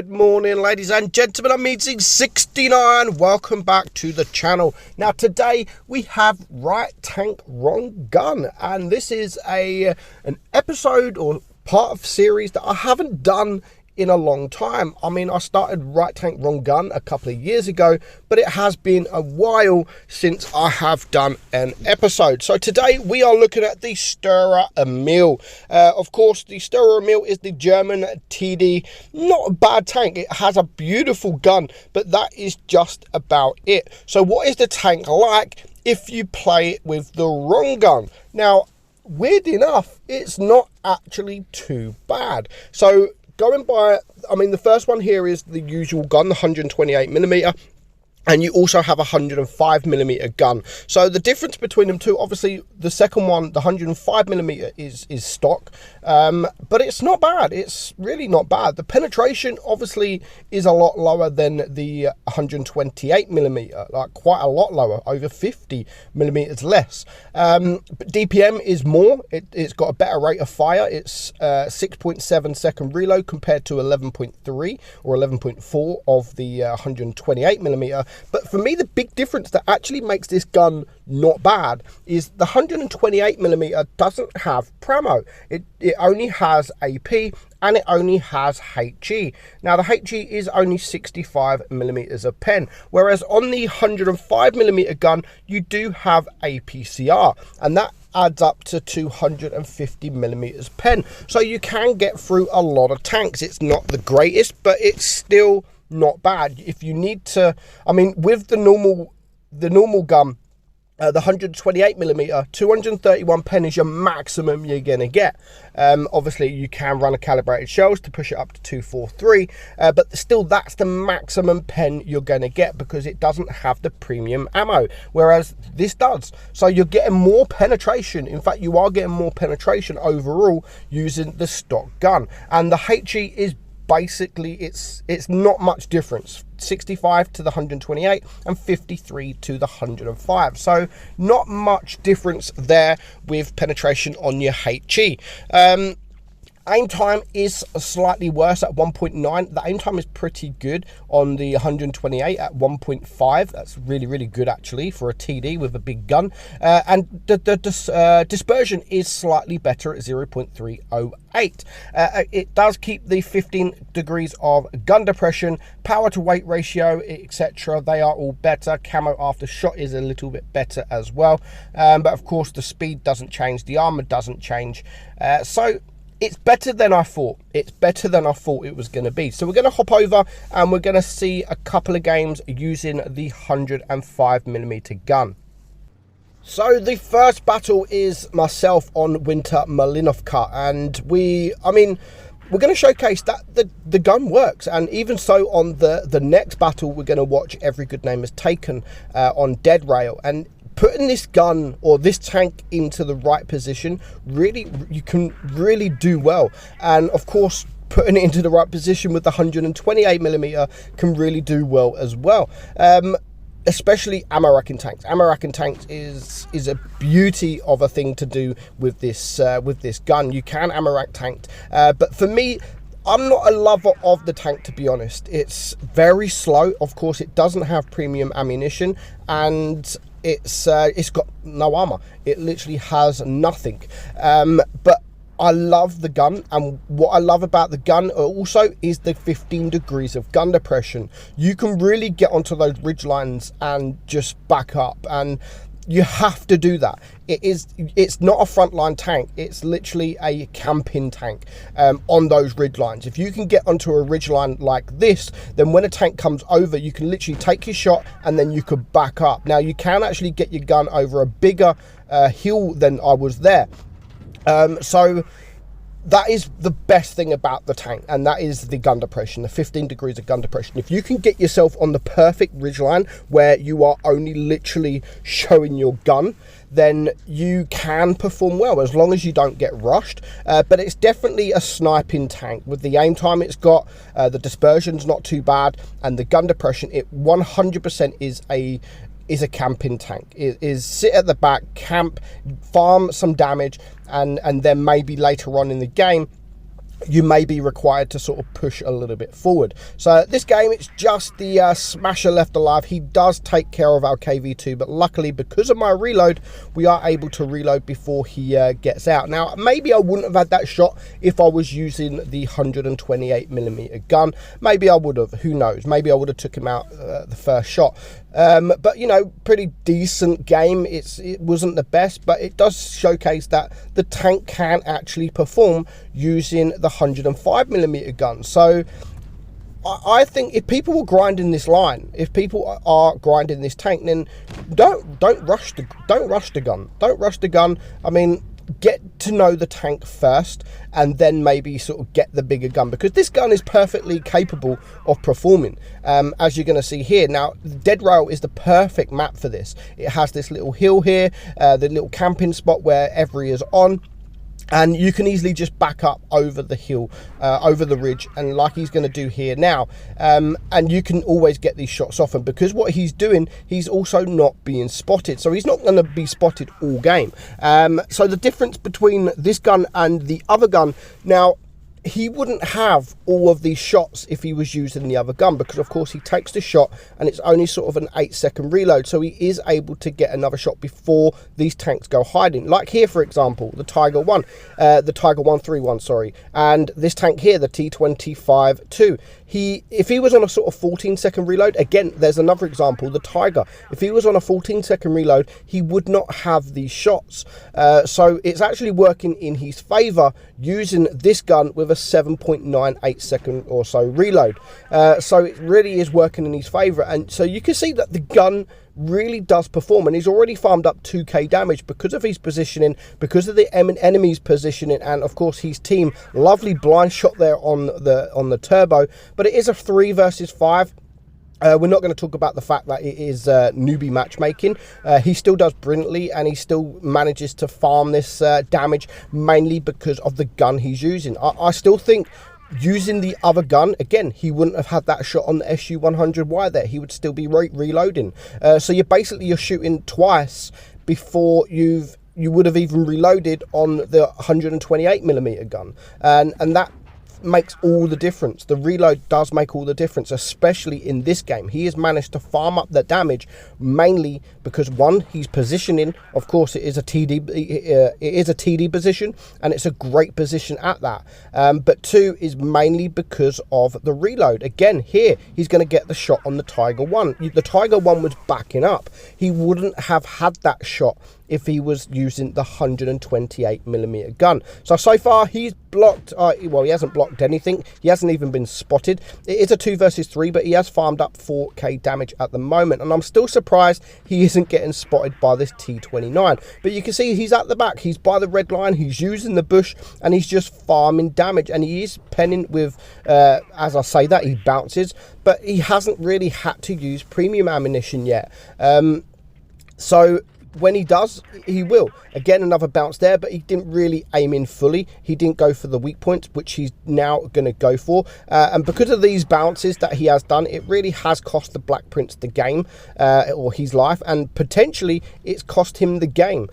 Good morning, ladies and gentlemen. I'm meadsyre69. Welcome back to the channel. Now today we have Right Tank Wrong Gun, and this is an episode or part of series that I haven't done in a long time. I mean, I started Right Tank Wrong Gun a couple of years ago, but it has been a while since I have done an episode. So today we are looking at the Sturer Emil. Of course, the Sturer Emil is the German TD. Not a bad tank. It has a beautiful gun, but that is just about it. So what is the tank like if you play it with the wrong gun? Now, weird enough, it's not actually too bad. So going by, I mean, the first one here is the usual gun, the 128mm, and you also have a 105mm gun. So the difference between them two, obviously the second one, the 105mm is stock, but it's not bad. It's really not bad. The penetration obviously is a lot lower than the 128mm, like quite a lot lower, over 50mm less. But DPM is more. It's got a better rate of fire. It's 6.7 second reload compared to 11.3 or 11.4 of the 128mm. But for me, the big difference that actually makes this gun not bad is the 128mm doesn't have Pramo. It only has AP and it only has HE. Now the HE is only 65mm of pen, whereas on the 105mm gun you do have APCR, and that adds up to 250mm pen. So you can get through a lot of tanks. It's not the greatest, but it's still not bad. If you need to, I mean, with the normal gun, the 128mm, 231 pen is your maximum you're gonna get. Obviously you can run a calibrated shells to push it up to 243, but still that's the maximum pen you're gonna get because it doesn't have the premium ammo, whereas this does. So you're getting more penetration. In fact, you are getting more penetration overall using the stock gun, and the HE is basically, it's not much difference. 65 to the 128 and 53 to the 105. So not much difference there with penetration on your HE. Aim time is slightly worse at 1.9. The aim time is pretty good on the 128 at 1.5. That's really good actually for a TD with a big gun. And the dispersion is slightly better at 0.308. It does keep the 15 degrees of gun depression, power to weight ratio, etc. They are all better. Camo after shot is a little bit better as well. But of course the speed doesn't change, the armor doesn't change. So it's better than I thought. It's better than I thought it was going to be. So we're going to hop over and we're going to see a couple of games using the 105mm gun. So the first battle is myself on Winter Malinovka, and we're going to showcase that the gun works. And even so, on the next battle, we're going to watch Every Good Name Is Taken on Dead Rail. And putting this gun or this tank into the right position, really, you can really do well. And of course, putting it into the right position with the 128mm can really do well as well. Especially ammo racking tanks. Ammo racking tanks is a beauty of a thing to do with this gun. You can ammo rack tank, but for me, I'm not a lover of the tank, to be honest. It's very slow. Of course, it doesn't have premium ammunition, and it's got no armor. It literally has nothing. But I love the gun, and what I love about the gun also is the 15 degrees of gun depression. You can really get onto those ridge lines and just back up, and you have to do that. It's not a frontline tank, it's literally a camping tank on those ridge lines. If you can get onto a ridge line like this, then when a tank comes over, you can literally take your shot and then you could back up. Now you can actually get your gun over a bigger hill than I was there. So that is the best thing about the tank, and that is the gun depression, the 15 degrees of gun depression. If you can get yourself on the perfect ridgeline where you are only literally showing your gun, then you can perform well as long as you don't get rushed. But it's definitely a sniping tank. With the aim time it's got, the dispersion's not too bad, and the gun depression, it 100% is a camping tank. It is sit at the back, camp, farm some damage, and then maybe later on in the game you may be required to sort of push a little bit forward. So this game, it's just the Smasher left alive. He does take care of our KV2, but luckily because of my reload, we are able to reload before he gets out. Now, maybe I wouldn't have had that shot if I was using the 128mm gun. Maybe I would have, who knows? Maybe I would have took him out the first shot. But, you know, pretty decent game. It wasn't the best, but it does showcase that the tank can actually perform using the 105mm gun. So I think if people were grinding this line, if people are grinding this tank, then don't rush the gun. Don't rush the gun. I mean, get to know the tank first and then maybe sort of get the bigger gun, because this gun is perfectly capable of performing, as you're going to see here. Now, Dead Rail is the perfect map for this. It has this little hill here, the little camping spot where every is on, and you can easily just back up over the hill, over the ridge, and like he's going to do here now, and you can always get these shots off. And because what he's doing, he's also not being spotted, so he's not going to be spotted all game. So the difference between this gun and the other gun, now, he wouldn't have all of these shots if he was using the other gun, because of course he takes the shot and it's only sort of an 8-second reload, so he is able to get another shot before these tanks go hiding. Like here, for example, the Tiger 131, sorry, and this tank here, the T25-2. If he was on a sort of 14-second reload, again, there's another example, the Tiger. If he was on a 14-second reload, he would not have these shots. So it's actually working in his favor using this gun with a 7.98 second or so reload. So it really is working in his favor, and so you can see that the gun really does perform, and he's already farmed up 2k damage because of his positioning, because of the enemy's positioning, and of course his team. Lovely blind shot there on the turbo, but it is a 3 versus 5. We're not going to talk about the fact that it is newbie matchmaking. He still does brilliantly, and he still manages to farm this damage, mainly because of the gun he's using. I still think using the other gun, again, he wouldn't have had that shot on the SU-100Y there. He would still be reloading. So you're shooting twice before you would have even reloaded on the 128mm gun, and that makes all the difference. The reload does make all the difference, especially in this game. He has managed to farm up the damage, mainly because one, he's positioning. Of course, it is a TD position, and it's a great position at that. But two is mainly because of the reload. Again, here he's going to get the shot on the Tiger 1. The Tiger 1 was backing up. He wouldn't have had that shot if he was using the 128mm gun. So far he's blocked, well, he hasn't blocked anything. He hasn't even been spotted. It is a 2 versus 3, but he has farmed up 4k damage at the moment, and I'm still surprised he isn't getting spotted by this T29. But you can see he's at the back, he's by the red line, he's using the bush, and he's just farming damage, and he is penning with, as I say that, he bounces, but he hasn't really had to use premium ammunition yet. So when he does, he will. Again, another bounce there, but he didn't really aim in fully. He didn't go for the weak points, which he's now going to go for. And because of these bounces that he has done, it really has cost the Black Prince the game, or his life, and potentially it's cost him the game.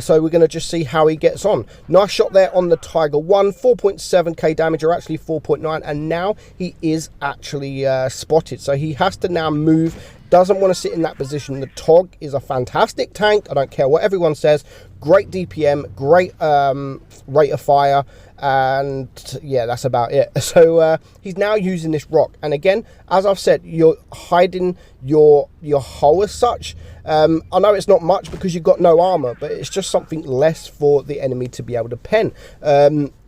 So we're going to just see how he gets on. Nice shot there on the Tiger 1, 4.7k damage, or actually 4.9, and now he is actually spotted. So he has to now move. Doesn't want to sit in that position. The TOG is a fantastic tank. I don't care what everyone says. Great DPM, great rate of fire, and yeah, that's about it. So he's now using this rock, and again, as I've said, you're hiding your hull as such. I know it's not much because you've got no armor, but it's just something less for the enemy to be able to pen.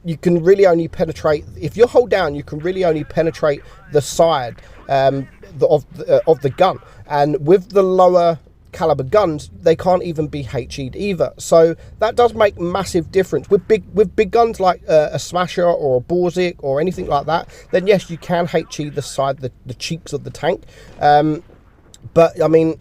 You can really only penetrate, if you're hull down, you can really only penetrate the side of the gun, and with the lower caliber guns, they can't even be HE'd either. So that does make massive difference. With big guns like a Smasher or a Borzik or anything like that, then yes, you can HE the side, the cheeks of the tank. But I mean,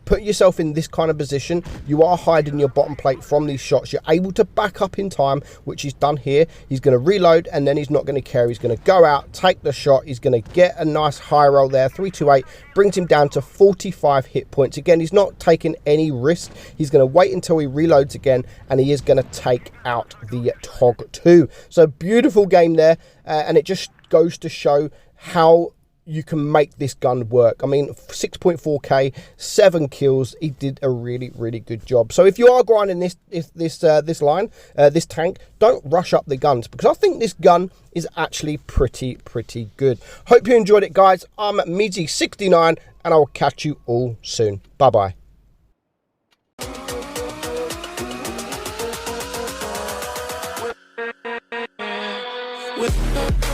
put yourself in this kind of position. You are hiding your bottom plate from these shots. You're able to back up in time, which he's done here. He's going to reload, and then he's not going to care. He's going to go out, take the shot. He's going to get a nice high roll there. 328 brings him down to 45 hit points. Again, he's not taking any risk. He's going to wait until he reloads again, and he is going to take out the Tog 2. So beautiful game there, and it just goes to show how you can make this gun work. I mean, 6.4k, 7 kills. He did a really, really good job. So if you are grinding this tank, don't rush up the guns, because I think this gun is actually pretty good. Hope you enjoyed it, guys. I'm meadsy69, and I will catch you all soon. Bye bye. With